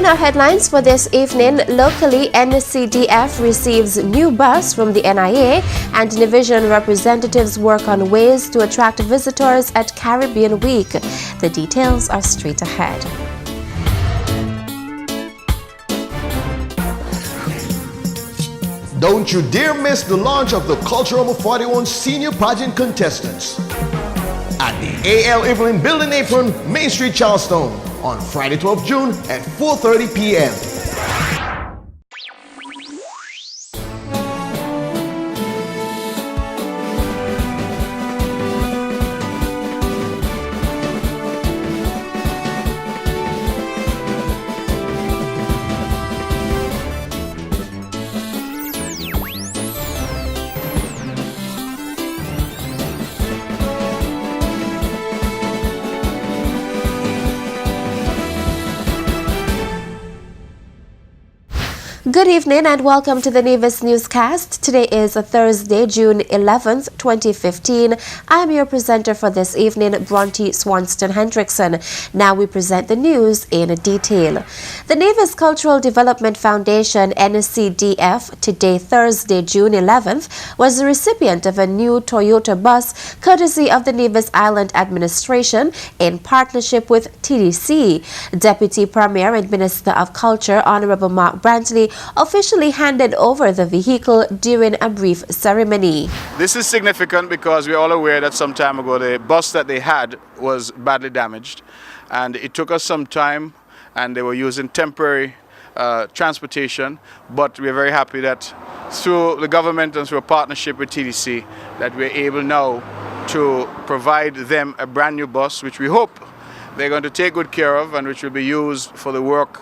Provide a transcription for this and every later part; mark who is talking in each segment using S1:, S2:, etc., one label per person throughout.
S1: In our headlines for this evening, locally NCDF receives new bus from the NIA and Division representatives work on ways to attract visitors at Caribbean Week. The details are straight ahead.
S2: Don't you dare miss the launch of the Cultural 41 Senior Pageant Contestants at the A.L. Evelyn Building Apron, Main Street, Charleston on Friday, 12th June at 4:30 p.m.
S1: Good evening and welcome to the Nevis Newscast. Today is Thursday, June 11th, 2015. I'm your presenter for this evening, Bronte Swanston Hendrickson. Now we present the news in detail. The Nevis Cultural Development Foundation, NCDF, today, Thursday, June 11th, was the recipient of a new Toyota bus courtesy of the Nevis Island Administration in partnership with TDC. Deputy Premier and Minister of Culture, Honorable Mark Brantley, officially handed over the vehicle during a brief ceremony.
S3: This is significant because we're all aware that some time ago the bus that they had was badly damaged, and it took us some time, and they were using temporary transportation, but we're very happy that through the government and through a partnership with TDC that we're able now to provide them a brand new bus, which we hope they're going to take good care of and which will be used for the work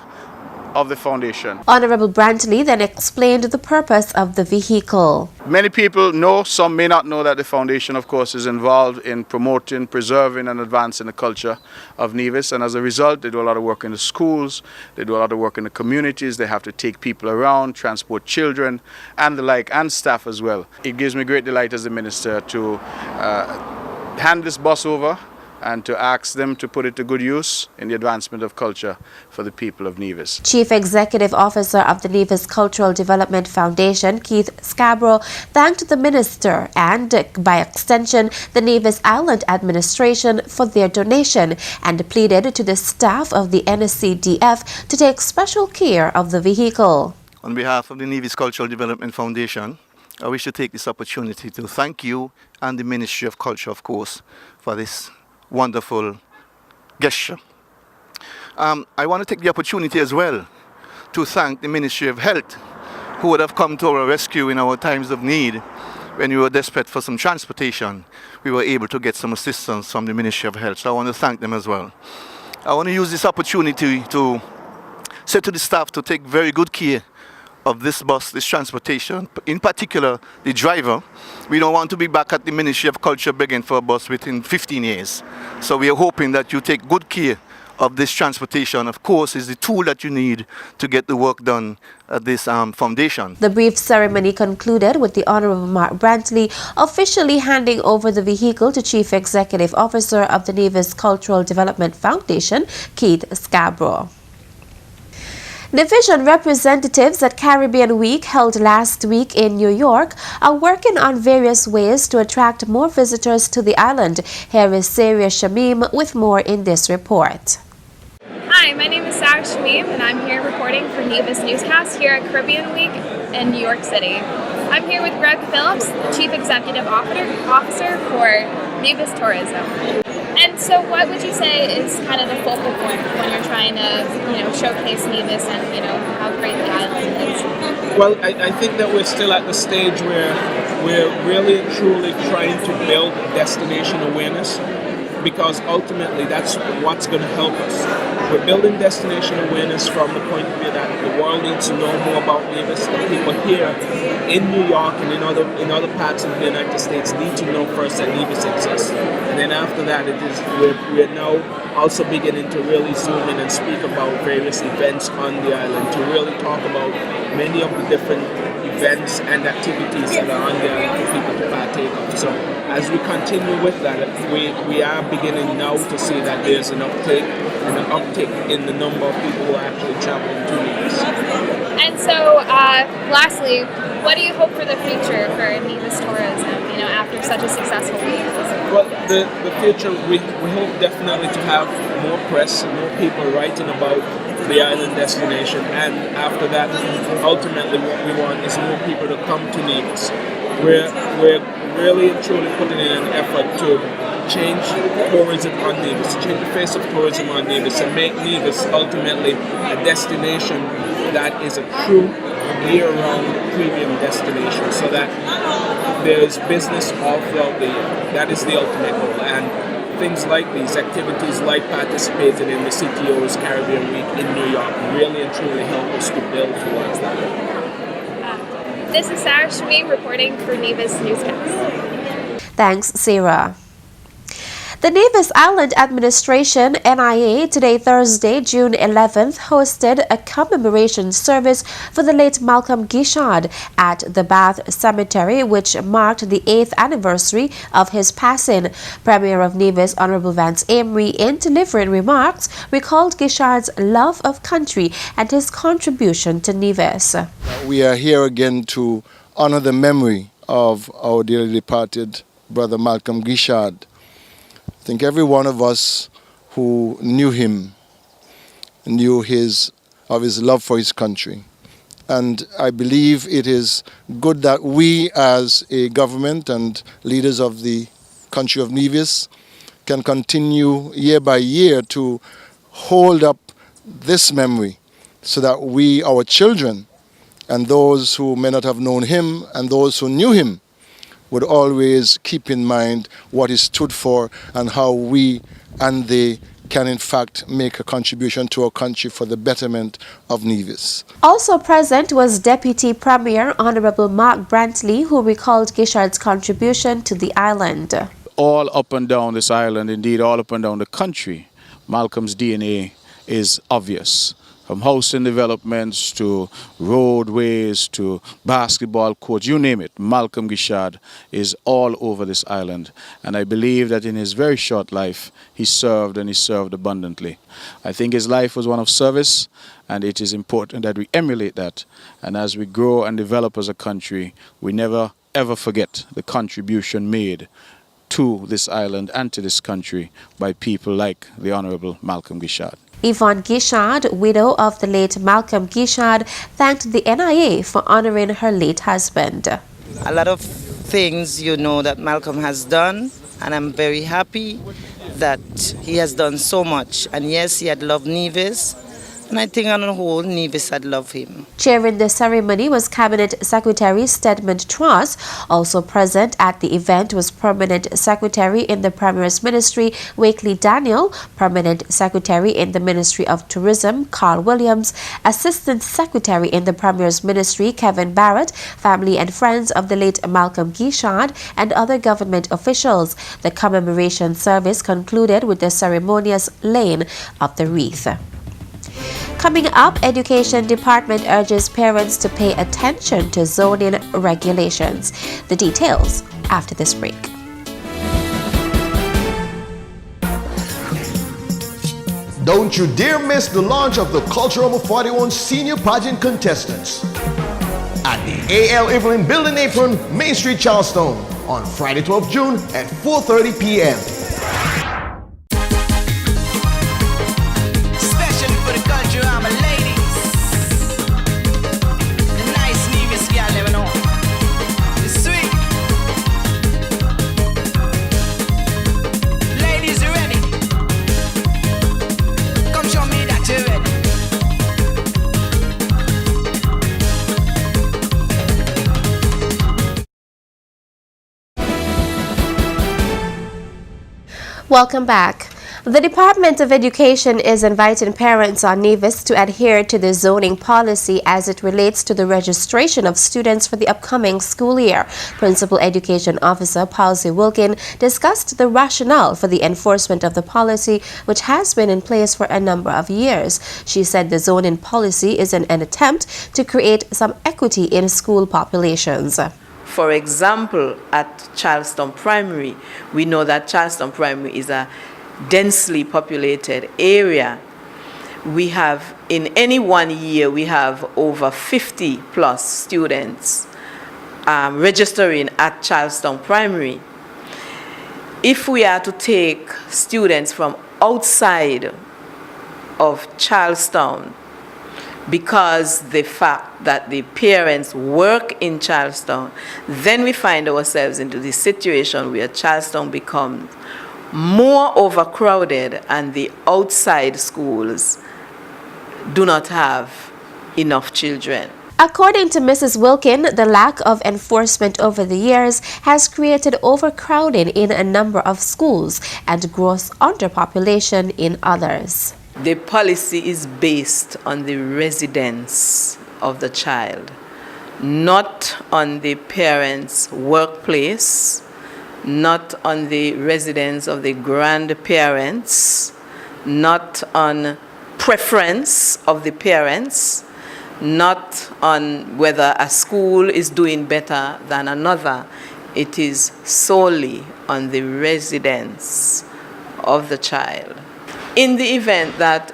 S3: of the foundation.
S1: Honorable Brantley then explained the purpose of the vehicle.
S3: Many people know, some may not know, that the foundation, of course, is involved in promoting, preserving and advancing the culture of Nevis, and as a result they do a lot of work in the schools, they do a lot of work in the communities, they have to take people around, transport children and the like, and staff as well. It gives me great delight as the minister to hand this bus over and to ask them to put it to good use in the advancement of culture for the people of Nevis.
S1: Chief Executive Officer of the Nevis Cultural Development Foundation, Keith Scarborough, thanked the minister and, by extension, the Nevis Island Administration for their donation and pleaded to the staff of the NCDF to take special care of the vehicle.
S4: On behalf of the Nevis Cultural Development Foundation, I wish to take this opportunity to thank you and the Ministry of Culture, of course, for this wonderful gesture. I want to take the opportunity as well to thank the Ministry of Health, who would have come to our rescue in our times of need. When we were desperate for some transportation, we were able to get some assistance from the Ministry of Health. So I want to thank them as well. I want to use this opportunity to say to the staff to take very good care of this bus, this transportation, in particular the driver. We don't want to be back at the Ministry of Culture begging for a bus within 15 years. So we are hoping that you take good care of this transportation. Of course, is the tool that you need to get the work done at this foundation.
S1: The brief ceremony concluded with the Honorable Mark Brantley officially handing over the vehicle to Chief Executive Officer of the Nevis Cultural Development Foundation, Keith Scarborough. Division representatives at Caribbean Week held last week in New York are working on various ways to attract more visitors to the island. Here is Saria Shamim with more in this report.
S5: Hi, my name is Sarah Shamim and I'm here reporting for Nevis Newscast here at Caribbean Week in New York City. I'm here with Greg Phillips, the Chief Executive Officer for Nevis Tourism. And so what would you say is kind of the focal point when you're trying to, showcase Nevis and, how great the island is?
S6: Well, I think that we're still at the stage where we're really and truly trying to build destination awareness, because ultimately that's what's going to help us. We're building destination awareness from the point of view that the world needs to know more about Nevis. The people here in New York and in other parts of the United States need to know first that Nevis exists. And then after that, we're now also beginning to really zoom in and speak about various events on the island, to really talk about many of the different events and activities that are on there for people to partake of. So as we continue with that, we are beginning now to see that there's an uptick in the number of people who are actually traveling to Nevis.
S5: And so, lastly, what do you hope for the future for Nevis tourism, after such a successful week?
S6: Well, the future, we hope definitely to have more press, more people writing about the island destination, and after that, ultimately what we want is more people to come to Nevis. We're really and truly putting in an effort to change tourism on Nevis, change the face of tourism on Nevis, and make Nevis ultimately a destination that is a true year-round premium destination, so that there's business all throughout the year. That is the ultimate goal, and things like these activities, like participating in the CTO's Caribbean Week in New York, really and truly help us to build towards that.
S5: This is Sarah Shmi reporting for Nevis Newscast.
S1: Thanks, Sarah. The Nevis Island Administration, NIA, today Thursday, June 11th, hosted a commemoration service for the late Malcolm Guichard at the Bath Cemetery, which marked the 8th anniversary of his passing. Premier of Nevis, Honorable Vance Amory, in delivering remarks, recalled Guichard's love of country and his contribution to Nevis.
S7: We are here again to honor the memory of our dearly departed brother Malcolm Guichard. I think every one of us who knew him knew of his love for his country. And I believe it is good that we as a government and leaders of the country of Nevis can continue year by year to hold up this memory so that we, our children, and those who may not have known him and those who knew him would always keep in mind what he stood for and how we and they can in fact make a contribution to our country for the betterment of Nevis.
S1: Also present was Deputy Premier Honorable Mark Brantley, who recalled Guichard's contribution to the island.
S3: All up and down this island, indeed all up and down the country, Malcolm's DNA is obvious. From housing developments to roadways to basketball courts, you name it, Malcolm Guichard is all over this island. And I believe that in his very short life, he served and he served abundantly. I think his life was one of service, and it is important that we emulate that. And as we grow and develop as a country, we never ever forget the contribution made to this island and to this country by people like the Honorable Malcolm Guichard.
S1: Yvonne Guichard, widow of the late Malcolm Guichard, thanked the NIA for honoring her late husband.
S8: A lot of things, that Malcolm has done, and I'm very happy that he has done so much. And yes, he had loved Nevis, and I think on the whole, Nevis had loved him.
S1: Chairing the ceremony was Cabinet Secretary Stedman Truss. Also present at the event was Permanent Secretary in the Premier's Ministry, Wakely Daniel, Permanent Secretary in the Ministry of Tourism, Carl Williams, Assistant Secretary in the Premier's Ministry, Kevin Barrett, family and friends of the late Malcolm Guichard, and other government officials. The commemoration service concluded with the ceremonious laying of the wreath. Coming up, Education Department urges parents to pay attention to zoning regulations. The details after this break.
S2: Don't you dare miss the launch of the Cultural 41 Senior Pageant Contestants at the A.L. Evelyn Building Apron, Main Street, Charleston on Friday, 12th June at 4:30 p.m.
S1: Welcome back. The Department of Education is inviting parents on Nevis to adhere to the zoning policy as it relates to the registration of students for the upcoming school year. Principal Education Officer Palsy Wilkin discussed the rationale for the enforcement of the policy, which has been in place for a number of years. She said the zoning policy is an attempt to create some equity in school populations.
S9: For example, at Charleston Primary, we know that Charleston Primary is a densely populated area. We have, in any one year, we have over 50 plus students registering at Charleston Primary. If we are to take students from outside of Charleston, because the fact that the parents work in Charleston, then we find ourselves into the situation where Charleston becomes more overcrowded and the outside schools do not have enough children.
S1: According to Mrs. Wilkin, the lack of enforcement over the years has created overcrowding in a number of schools and gross underpopulation in others.
S9: The policy is based on the residence of the child, not on the parents' workplace, not on the residence of the grandparents, not on preference of the parents, not on whether a school is doing better than another. It is solely on the residence of the child. In the event that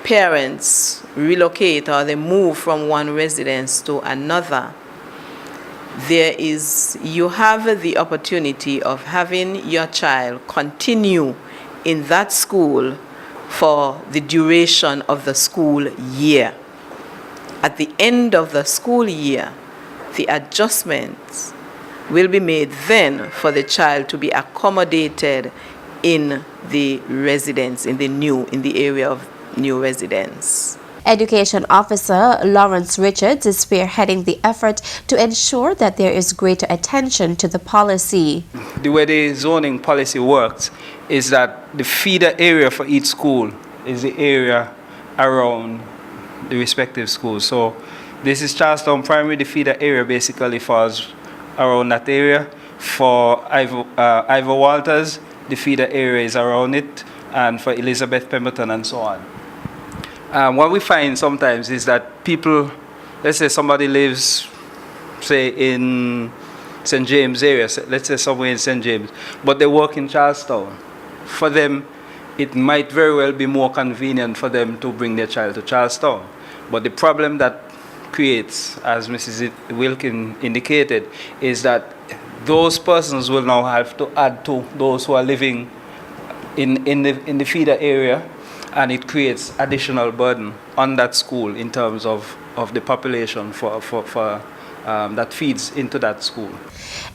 S9: parents relocate or they move from one residence to another, you have the opportunity of having your child continue in that school for the duration of the school year. At the end of the school year, the adjustments will be made then for the child to be accommodated in the residence, in the area of new residence.
S1: Education Officer Lawrence Richards is spearheading the effort to ensure that there is greater attention to the policy.
S10: The way the zoning policy works is that the feeder area for each school is the area around the respective schools. So this is Charleston Primary. The feeder area basically falls around that area. For Ivor Walters, the feeder area is around it, and for Elizabeth Pemberton and so on. What we find sometimes is that people, let's say somebody lives, say, in St. James area, let's say somewhere in St. James, but they work in Charlestown. For them, it might very well be more convenient for them to bring their child to Charlestown. But the problem that creates, as Mrs. Wilkin indicated, is that those persons will now have to add to those who are living in the feeder area, and it creates additional burden on that school in terms of the population that feeds into that school.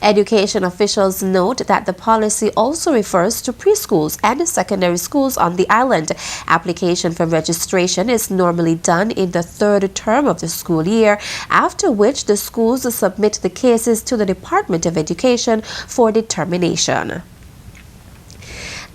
S1: Education officials note that the policy also refers to preschools and secondary schools on the island. Application for registration is normally done in the third term of the school year, after which the schools submit the cases to the Department of Education for determination.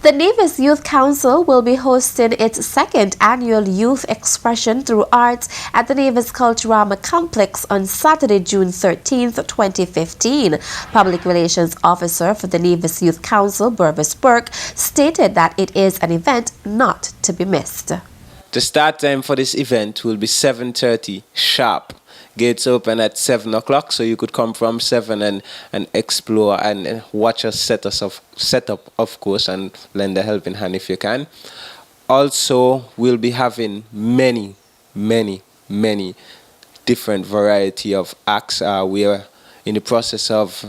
S1: The Nevis Youth Council will be hosting its second annual Youth Expression Through Arts at the Nevis Culturama Complex on Saturday, June 13th, 2015. Public Relations Officer for the Nevis Youth Council, Burvis Burke, stated that it is an event not to be missed.
S11: The start time for this event will be 7:30 sharp. Gates open at 7 o'clock, so you could come from 7 and explore and watch us set up, of course, and lend a helping hand if you can. Also, we'll be having many different variety of acts. We are in the process of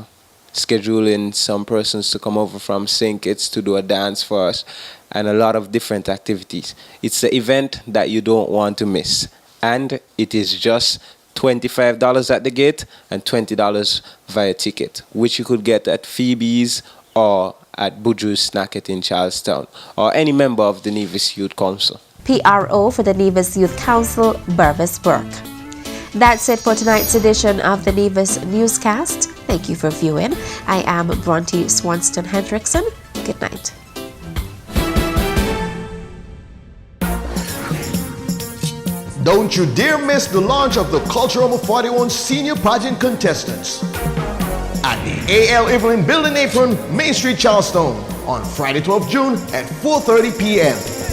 S11: scheduling some persons to come over from St. Kitts to do a dance for us, and a lot of different activities. It's an event that you don't want to miss, and it is just $25 at the gate and $20 via ticket, which you could get at Phoebe's or at Buju's Snacket in Charlestown, or any member of the Nevis Youth Council.
S1: PRO for the Nevis Youth Council, Burvis Burke. That's it for tonight's edition of the Nevis Newscast. Thank you for viewing. I am Bronte Swanston Hendrickson. Good night.
S2: Don't you dare miss the launch of the Cultural 41 Senior Pageant contestants at the A.L. Evelyn Building Apron, Main Street, Charleston on Friday 12 June at 4:30 p.m.